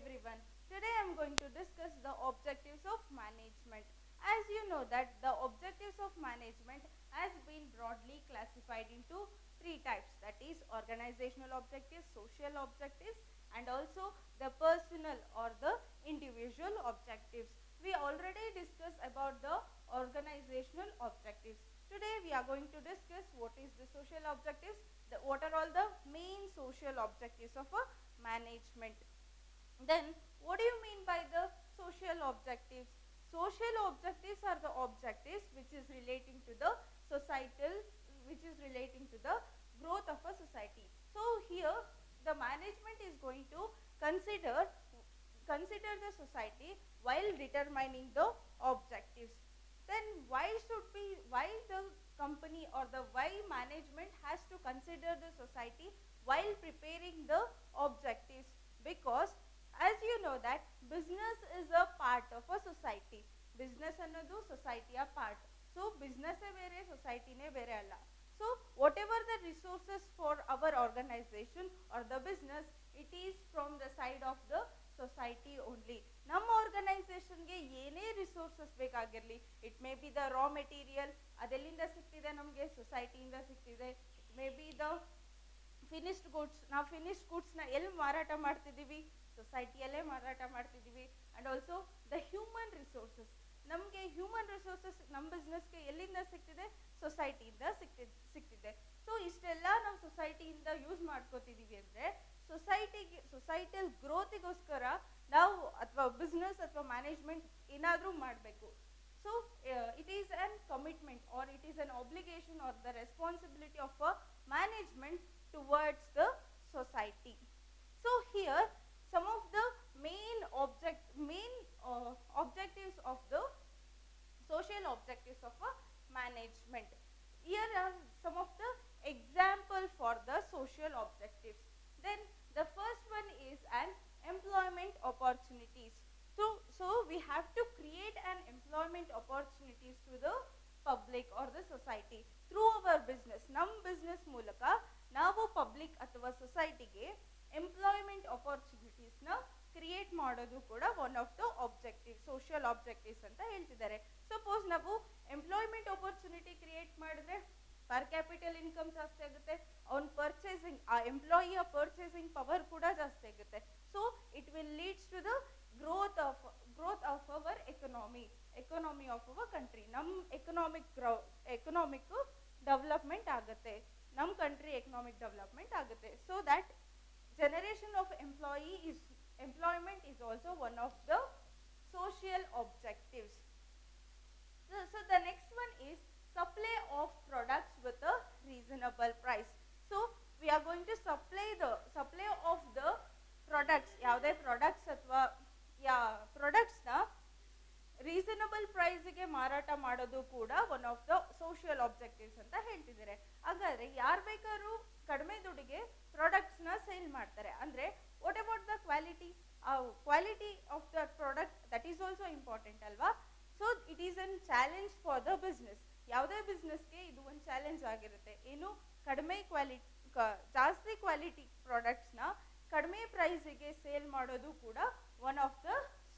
everyone. Today I am going to discuss the objectives of management. As you know that the objectives of management has been broadly classified into three types, that is organizational objectives, social objectives, and also the personal or the individual objectives. We already discussed about the organizational objectives. Today we are going to discuss what is the social objectives, what are all the main social objectives of a management. Then what do you mean by the social objectives? Social objectives are the objectives which is relating to the societal, which is relating to the growth of a society. So here the management is going to consider the society while determining the objectives. Then why the company or the why management has to consider the society while preparing the objectives? Because as you know that business is a part of a society. Business ಅನ್ನೋದು society a part. So business ಬೇರೆ society ನೇ ಬೇರೆ ಅಲ್ಲ. So whatever the resources for our organization or the business, it is from the side of the society only. ನಮ್ಮ ಆರ್ಗನೈಸೇಷನ್ಗೆ ಏನೇ resources ಬೇಕಾಗಿರಲಿ, it may be the raw material, ಅದೆಲ್ಲಿಂದ ಸಿಗ್ತಿದೆ ನಮಗೆ, ಸೊಸೈಟಿಯಿಂದ ಸಿಗ್ತಿದೆ. It may be the finished goods, ನಾವು ಫಿನಿಶ್ಡ್ ಗುಡ್ಸ್ನ ಎಲ್ಲಿ ಮಾರಾಟ ಮಾಡ್ತಿದ್ದೀವಿ, ಸೊಸೈಟಿಯಲ್ಲೇ ಮಾರಾಟ ಮಾಡ್ತಿದ್ದೀವಿ. And also the human resources, ನಮಗೆ ಹ್ಯೂಮನ್ ರಿಸೋರ್ಸಸ್ ನಮ್ಮ ಬಿಸ್ನೆಸ್ಗೆ ಎಲ್ಲಿಂದ ಸಿಗ್ತಿದೆ, ಸೊಸೈಟಿಯಿಂದ ಸಿಗ್ತಿದೆ. ಸೊ ಇಷ್ಟೆಲ್ಲ ನಾವು ಸೊಸೈಟಿಯಿಂದ ಯೂಸ್ ಮಾಡ್ಕೋತಿದ್ದೀವಿ ಅಂದರೆ ಸೊಸೈಟಿಯಲ್ ಗ್ರೋತಿಗೋಸ್ಕರ ನಾವು ಅಥವಾ ಬಿಸ್ನೆಸ್ ಅಥವಾ ಮ್ಯಾನೇಜ್ಮೆಂಟ್ ಏನಾದರೂ ಮಾಡಬೇಕು. So it is an commitment or it is an obligation or the responsibility of a management towards the society. So here some of the main objectives of the social objectives of a management. Here are some of the example for the social objectives. Then the first one is an employment opportunities. So we have to create an employment opportunities to the public or the society through our business. ನಮ್ಮ business ಮೂಲಕ ನಾವು public ಅಥವಾ ಸೊಸೈಟಿಗೆ employment ಆಪರ್ಚುನಿಟೀಸ್ನ create ಮಾಡೋದು ಕೂಡ one of the objective, social objectives ಅಂತ ಹೇಳ್ತಿದ್ದಾರೆ. Suppose ನಾವು ಎಂಪ್ಲಾಯ್ಮೆಂಟ್ ಆಪರ್ಚುನಿಟಿ ಕ್ರಿಯೇಟ್ ಮಾಡಿದ್ರೆ ಪರ್ ಕ್ಯಾಪಿಟಲ್ ಇನ್ಕಮ್ ಜಾಸ್ತಿ ಆಗುತ್ತೆ, ಅವ್ನ ಪರ್ಚೇಸಿಂಗ್, ಆ ಎಂಪ್ಲಾಯಿಯ ಪರ್ಚೇಸಿಂಗ್ ಪವರ್ ಕೂಡ ಜಾಸ್ತಿ ಆಗುತ್ತೆ. So it will leads to the growth of our economy of our country. ನಮ್ಮ ಎಕನಾಮಿಕ್ ಡೆವಲಪ್ಮೆಂಟ್ ಆಗುತ್ತೆ, ನಮ್ಮ ಕಂಟ್ರಿ ಎಕನಾಮಿಕ್ ಡೆವಲಪ್ಮೆಂಟ್ ಆಗುತ್ತೆ. So that generation of employment is also one of the social objectives. So the next one is supply of products with a reasonable price. So we are going to supply of the products, ಯಾವುದೇ products ಅಥವಾ ಪ್ರಾಡಕ್ಟ್ಸ್ನ reasonable ಪ್ರೈಸ್ಗೆ ಮಾರಾಟ ಮಾಡೋದು ಕೂಡ one of the social objectives ಅಂತ ಹೇಳ್ತಿದ್ದಾರೆ. ಹಾಗಾದರೆ ಯಾರು ಬೇಕಾದ್ರೂ ಕಡಿಮೆ ದುಡ್ಡಿಗೆ ಪ್ರಾಡಕ್ಟ್ಸ್ನ ಸೇಲ್ ಮಾಡ್ತಾರೆ ಅಂದರೆ what about the quality of the product, that is also important ಅಲ್ವಾ. So it is an challenge for the business. ಯಾವುದೇ ಬಿಸ್ನೆಸ್ಗೆ ಇದು ಒಂದು ಚಾಲೆಂಜ್ ಆಗಿರುತ್ತೆ. ಏನು, ಜಾಸ್ತಿ ಕ್ವಾಲಿಟಿ ಪ್ರಾಡಕ್ಟ್ಸ್ನ ಕಡಿಮೆ ಪ್ರೈಸಿಗೆ ಸೇಲ್ ಮಾಡೋದು ಕೂಡ one of the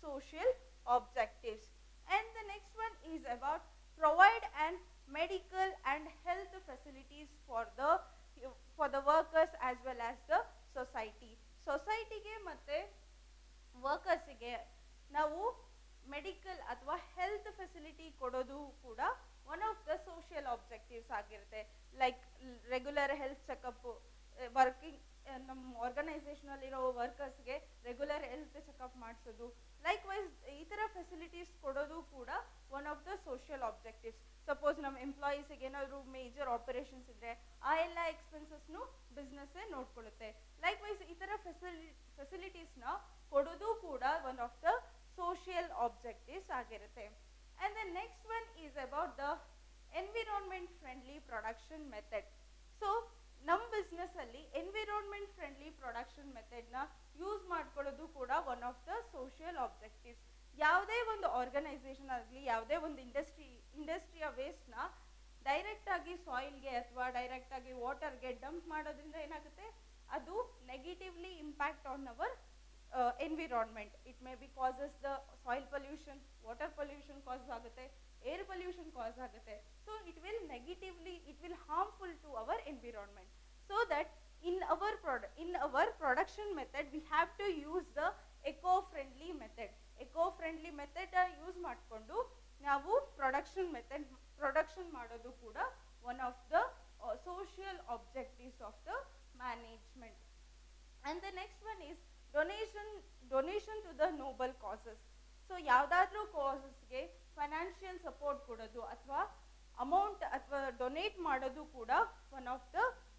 social objectives. And the next one is about provide and medical and health facilities for the workers as well as the society. ಸೊಸೈಟಿಗೆ ಮತ್ತೆ ವರ್ಕರ್ಸಿಗೆ ನಾವು ಮೆಡಿಕಲ್ ಅಥವಾ ಹೆಲ್ತ್ ಫೆಸಿಲಿಟಿ ಕೊಡೋದು ಕೂಡ one of the social objectives ಆಗಿರುತ್ತೆ. Like regular health checkup, working ನಮ್ಮ ಆರ್ಗನೈಸೇಷನಲ್ಲಿರೋ ವರ್ಕರ್ಸ್ಗೆ ರೆಗ್ಯುಲರ್ ಹೆಲ್ತ್ ಚೆಕಪ್ ಮಾಡಿಸೋದು, ಲೈಕ್ ವೈಸ್ ಈ ಥರ ಫೆಸಿಲಿಟೀಸ್ ಕೊಡೋದು ಕೂಡ one of the social objectives. Suppose ನಮ್ಮ ಎಂಪ್ಲಾಯೀಸಿಗೆ ಏನಾದರೂ ಮೇಜರ್ ಆಪರೇಷನ್ಸ್ ಇದ್ದರೆ ಆ ಎಲ್ಲ ಎಕ್ಸ್ಪೆನ್ಸಸ್ನು ಬಿಸ್ನೆಸ್ಸೇ ನೋಡ್ಕೊಳ್ಳುತ್ತೆ. ಲೈಕ್ ವೈಸ್ ಈ ಥರ ಫೆಸಿಲಿಟೀಸ್ನ ಕೊಡೋದು ಕೂಡ one of the social objectives ಆಗಿರುತ್ತೆ. And the next one is about the environment friendly production method. So ನಮ್ಮ ಬಿಸ್ನೆಸ್ಸಲ್ಲಿ ಎನ್ವಿರಾನ್ಮೆಂಟ್ ಫ್ರೆಂಡ್ಲಿ ಪ್ರೊಡಕ್ಷನ್ ಮೆಥಡ್ನ ಯೂಸ್ ಮಾಡ್ಕೊಳ್ಳೋದು ಕೂಡ one of the social objectives. ಯಾವುದೇ ಒಂದು ಆರ್ಗನೈಸೇಷನ್ ಆಗಲಿ, ಯಾವುದೇ ಒಂದು ಇಂಡಸ್ಟ್ರಿಯ ವೇಸ್ಟ್ನ ಡೈರೆಕ್ಟಾಗಿ ಸಾಯಿಲ್ಗೆ ಅಥವಾ ಡೈರೆಕ್ಟಾಗಿ ವಾಟರ್ಗೆ ಡಂಪ್ ಮಾಡೋದ್ರಿಂದ ಏನಾಗುತ್ತೆ, ಅದು negatively impact on our environment. It may be causes the soil pollution, water pollution cause ಆಗುತ್ತೆ, air pollution cause ಆಗುತ್ತೆ. So it will negatively, it will harmful to our environment. So that in our production method we have to use the eco-friendly method. Eco-friendly method use ಮಾಡಿಕೊಂಡು ನಾವು production ಮಾಡೋದು ಕೂಡ one of the social objectives of the management. And the next one is donation to the noble causes. So ಯಾವುದಾದ್ರೂ ಕಾಸಸ್ಗೆ financial support ಕೊಡೋದು ಅಥವಾ amount ಅಥವಾ donate ಮಾಡೋದು ಕೂಡ one of the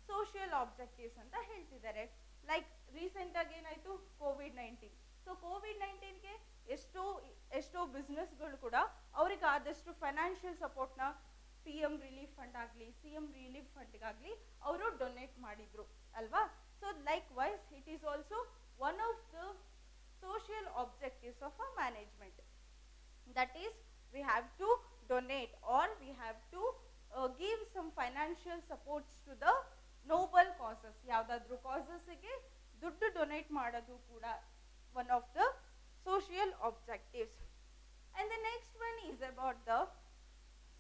social objectives ಅಂತ ಹೇಳ್ತಿದ್ದಾರೆ. ಲೈಕ್ ರೀಸೆಂಟಾಗಿ ಏನಾಯಿತು, ಕೋವಿಡ್-19. ಸೊ ಕೋವಿಡ್-19ಗೆ ಎಷ್ಟೋ ಬಿಸ್ನೆಸ್ಗಳು ಕೂಡ ಅವ್ರಿಗೆ ಆದಷ್ಟು ಫೈನಾನ್ಷಿಯಲ್ ಸಪೋರ್ಟ್ನ PM ರಿಲೀಫ್ ಫಂಡ್ ಆಗಲಿ, CM ರಿಲೀಫ್ ಫಂಡ್ಗಾಗಲಿ ಅವರು ಡೊನೇಟ್ ಮಾಡಿದ್ರು ಅಲ್ವಾ. So likewise it is also one of the social objectives of a management. That is, we have to donate or we have to give some financial supports to the noble causes. ಯಾವುದಾದ್ರೂ ಕಾಸಸ್ಗೆ ದುಡ್ಡು donate ಮಾಡೋದು ಕೂಡ one of the social objectives. And the next one is about the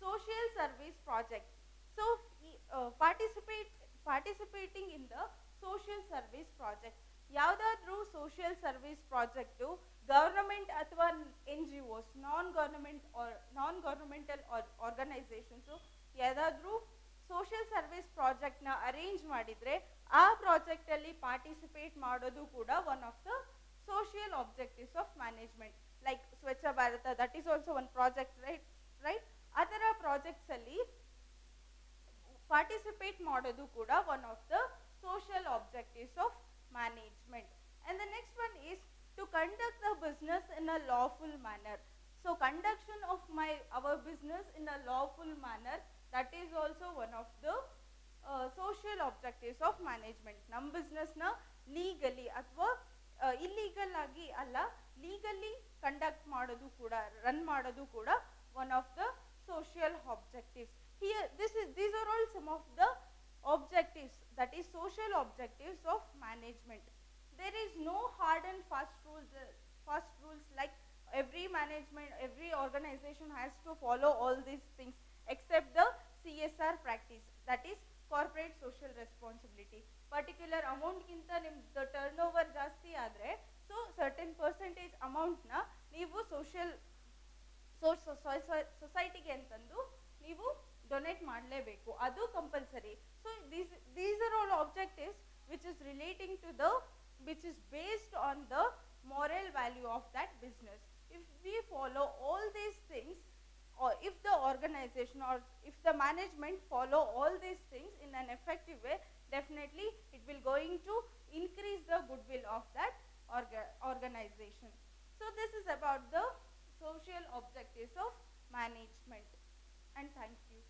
social service project. So participating in the social service project. ಯಾವುದಾದ್ರೂ social service project government ಅಥವಾ NGOs, non governmental organisations ಯಾವುದಾದ್ರೂ social service ಪ್ರಾಜೆಕ್ಟ್ನ arrange ಮಾಡಿದರೆ ಆ ಪ್ರಾಜೆಕ್ಟಲ್ಲಿ participate ಮಾಡೋದು ಕೂಡ one of the social objectives of management. Like Swachh Bharat, that is also one project, right. ಆ ಥರ ಪ್ರಾಜೆಕ್ಟ್ಸಲ್ಲಿ ಪಾರ್ಟಿಸಿಪೇಟ್ ಮಾಡೋದು ಕೂಡ one of the social objectives of management. And the next one is to conduct the business in a lawful manner. So conduction of our business in a lawful manner, that is also one of the social objectives of management. ನಮ್ಮ ಬಿಸ್ನೆಸ್ನ legally ಅಥವಾ illegal ಆಗಿ ಅಲ್ಲ, legally conduct ಮಾಡೋದು ಕೂಡ, run ಮಾಡೋದು ಕೂಡ one of the social objectives. Here these are all some of the objectives, that is social objectives of management. There is no hard and fast rules like every organization has to follow all these things except the CSR practice, that is corporate social responsibility. Particular amount ಗಿಂತ ನಿಮ್ದು turnover ಜಾಸ್ತಿ ಆದರೆ so certain percentage ಅಮೌಂಟ್ನ ನೀವು ಸೊಸೈಟಿಗೆ ಅಂತಂದು ನೀವು donate ಮಾಡಲೇಬೇಕು, ಅದು compulsory. So these are all objectives which is based on the moral value of that business. If we follow all these things, or if the organization or if the management follow all these things in an effective way, definitely it will going to increase the goodwill of that organization. So this is about the social objectives of management, and thank you.